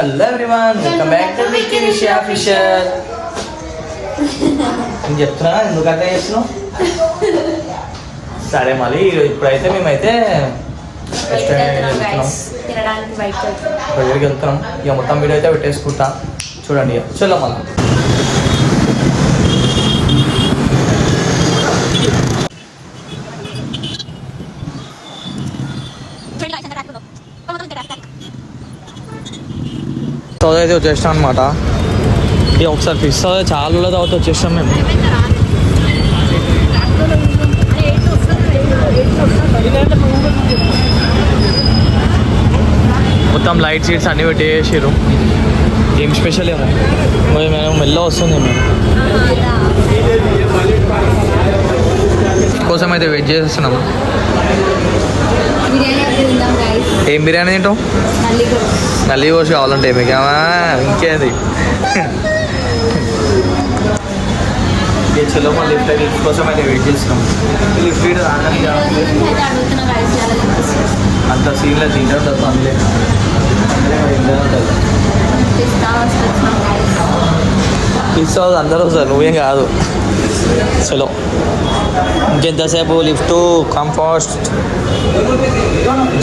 Hello everyone, welcome back to Vicky wish official. నేను చెప్తున్నా ఎందుకు అట్లా చేస్తున్నావు. సరే మళ్ళీ ఇప్పుడైతే మేమైతే దగ్గరికి వెళ్తున్నాం. ఇక మొత్తం వీడియో అయితే పెట్టేసుకుంటా చూడండి. ఇక చలో మళ్ళీ అయితే వచ్చేసాం అనమాట. ఇక ఒకసారి ఫిష్ చాలా రోజుల తర్వాత వచ్చేసాం మేము. మొత్తం లైట్ సీట్స్ అన్నీ పెట్టేసారు. ఏం స్పెషల్ ఏమో మేము మెల్ల వస్తుంది. మేము కోసం అయితే వెయిట్ చేస్తున్నాము. ఏం బిర్యానీ తింటాం? నల్లి కోసి కావాలంటే మీకు ఇంకేంది. చలో మా లిఫ్ట్ కోసం అయితే వెయిట్ చేస్తున్నాం. లిఫ్ట్ అంత సీన్లో తింటే అందులో తీసుకోవాలి అందరూ సార్, నువ్వేం కాదు. చలో ఇంకెంతసేపు లిఫ్ట్ కమ్ ఫాస్ట్,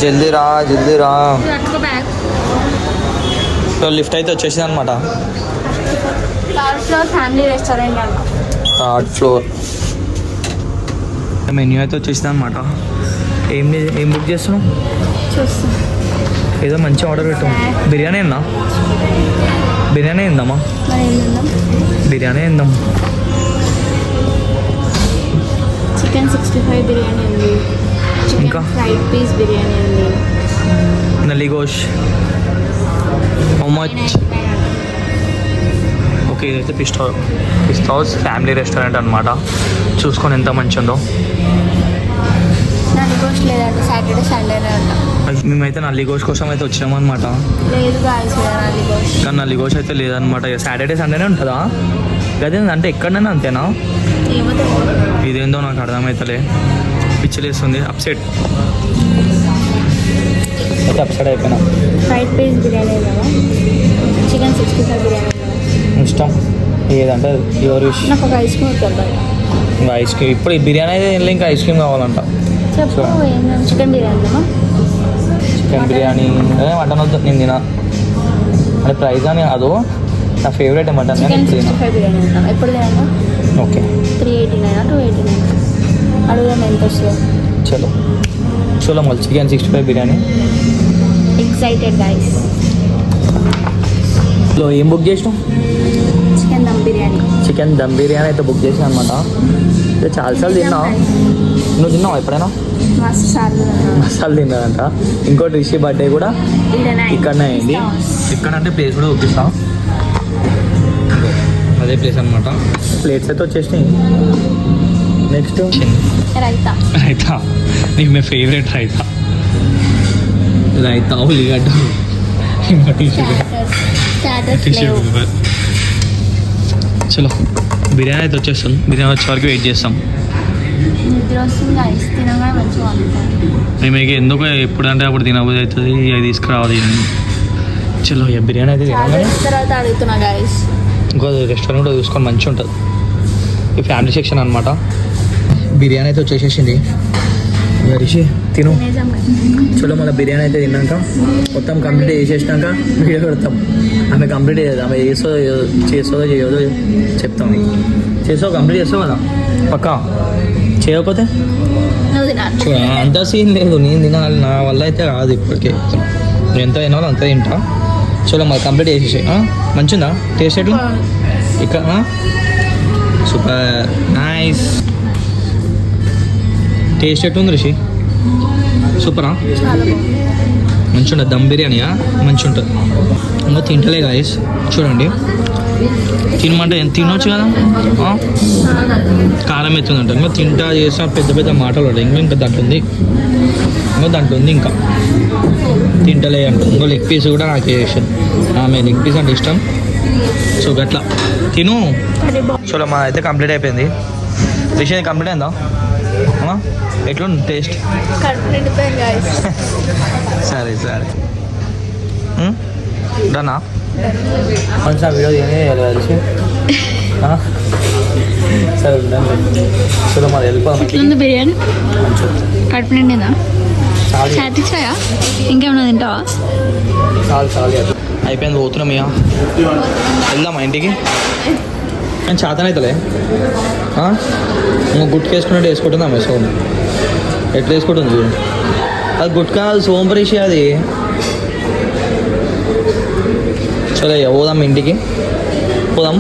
జల్దీ రా జల్దీ రా. సో లిఫ్ట్ అయితే వచ్చేసింది అనమాట. థర్డ్ ఫ్లోర్ మెన్యూ అయితే వచ్చేసింది అనమాట. ఏం బుక్ చేస్తున్నావు? ఏదో మంచి ఆర్డర్ పెట్టాం. బిర్యానీ ఉందా? బిర్యానీ ఉందమ్మా, బిర్యానీ ఉందాం. చికెన్ 65 బిర్యానీ ఉంది, ఇంకా ఫ్రైడ్ పీస్ బిర్యానీ ఉంది, నల్లి గోష్. How much? ఓకే, ఇదైతే పిస్ట్ హౌస్ ఫ్యామిలీ రెస్టారెంట్ అనమాట. చూసుకొని ఎంత మంచి ఉందో. నల్లి గోష్ లేదంటే సాటర్డే సండేనే ఉంటాం. మేమైతే నల్లి గోష్ కోసం అయితే వచ్చినాం అనమాట. లేదు నల్లి గోష్, కానీ నల్లి గోష్ అయితే లేదనమాట. సాటర్డే సండేనే ఉంటుందా? అదే అంటే ఎక్కడైనా అంతేనా? ఇదేందో నాకు అర్థమవుతలే, పిచ్చలేస్తుంది. అప్సెట్ అయితే అప్సెట్ అయిపోయినా. ఫ్రైడ్ పీస్ బిర్యానీ కదా, చికెన్ 65 బిర్యానీ ఇష్టం ఏదంటే ఎవరు విష్. నాకు ఒక ఐస్ క్రీమ్ వద్దాం. ఇంకా ఐస్ క్రీమ్ ఇప్పుడు ఈ బిర్యానీ అయితే తినలే, ఇంకా ఐస్ క్రీమ్ కావాలంట. చెప్పు, చికెన్ బిర్యానీ. చికెన్ బిర్యానీ అదే మటన్ వద్దు, నేను తినా. అంటే ప్రైజ్ అని కాదు, నా ఫేవరెట్ మటన్. చికెన్ 65 బిర్యానీ ఉంటాం ఎప్పుడు తినాలి? ఓకే, 389 289 అడుగుదాం ఎంత వస్తుందో. చలో చలో మళ్ళీ చికెన్ 65 బిర్యానీ. Excited guys. ఏం బుక్ చేసినాం? చికెన్ దమ్ బిర్యానీ. చికెన్ దమ్ బిర్యానీ అయితే బుక్ చేసిన అనమాట. ఇది చాలాసార్లు తిన్నా. నువ్వు తిన్నావు ఎప్పుడైనా? మసాలా తిన్నాదంట. ఇంకోటి రిషి బర్త్డే కూడా ఇక్కడనే అయింది. ఇక్కడంటే ప్లేస్ కూడా చూపిస్తాం. అదే ప్లేస్ అనమాట. ప్లేట్స్ అయితే వచ్చేసినాయి. నెక్స్ట్ రైతా. రైతా నీకు మీ ఫేవరెట్ రైతా. రైతా ఉల్లిగడ్డ ఇంకా టిష్యూ పేపర్. చలో బిర్యానీ అయితే వచ్చేస్తుంది. బిర్యానీ వచ్చే వరకు వెయిట్ చేస్తాం. మేము ఎందుకు ఎప్పుడంటే అప్పుడు తినబోదు అవుతుంది, అది తీసుకురావాలి. చలో ఇక బిర్యానీ అయితే ఇంకో రెస్టారెంట్ కూడా చూసుకొని మంచిగా ఉంటుంది. ఈ ఫ్యామిలీ సెక్షన్ అనమాట. బిర్యానీ అయితే వచ్చేసేసింది. రిషి తిను. చలో మళ్ళీ బిర్యానీ అయితే తిన్నాక మొత్తం కంప్లీట్ చేసేసినాక వీడియో పెడతాం. ఆమె కంప్లీట్ చేయదు, ఆమె చేస్తుందో చేయదో చెప్తాం. చేస్తావు, కంప్లీట్ చేస్తావు కదా పక్కా. చేయకపోతే అంత సీన్ లేదు, నేను తినాలి. నా వల్ల అయితే కాదు ఇప్పటికే. నేను ఎంత తినాలో అంత తింటా. చలో మళ్ళీ కంప్లీట్ చేసేసి. మంచిగా టేస్ట్ ఎట్లా? ఇక్కడ సూపర్ నైస్. టేస్ట్ ఎట్లుంది రిషి? సూపరా? మంచిగా ఉంటుంది. దమ్ బిర్యానీయా మంచిగా ఉంటుంది. ఇంకా తింటలే గాయస్, చూడండి. తినమంటే తినొచ్చు కదా. కారం ఎత్తుందంట. ఇంకా తింటా చేసిన పెద్ద పెద్ద మాటలు ఉంటాయి. ఇంకా దాంట్లో ఉంది, ఇంకా తింటలే అంట. ఇంకో లెగ్ పీస్ కూడా నాకు వేసాను. ఆమె లెగ్ పీస్ అంటే ఇష్టం. సో గట్లా తిను. చూడ మా అయితే కంప్లీట్ అయిపోయింది. రిషి కంప్లీట్ అయిందా? ఎట్లుంది టేస్ట్? సరే సరే డనా కొంచెం వీడియో తీయనే కలిసి సరే ఉండండి చలో మరి వెళ్ళిపోదాం ఎట్లుంది బిర్యానీ కడుపు నిండిందా చాలు సాటిస్ఫైయా ఇంకేమైనా తింటావా చాలు చాలు అయిపోయింది పోతున్నాం ఇక వెళ్దామా ఇంటికి నేను చేతనైతలే ఇంకో గుట్క వేసుకున్నట్టు వేసుకుంటుందా సోమ్ ఎట్లా వేసుకుంటుంది చూడు అది గుట్కా సోంపరిషి అది చలో ఇక పోదాం ఇంటికి పోదాం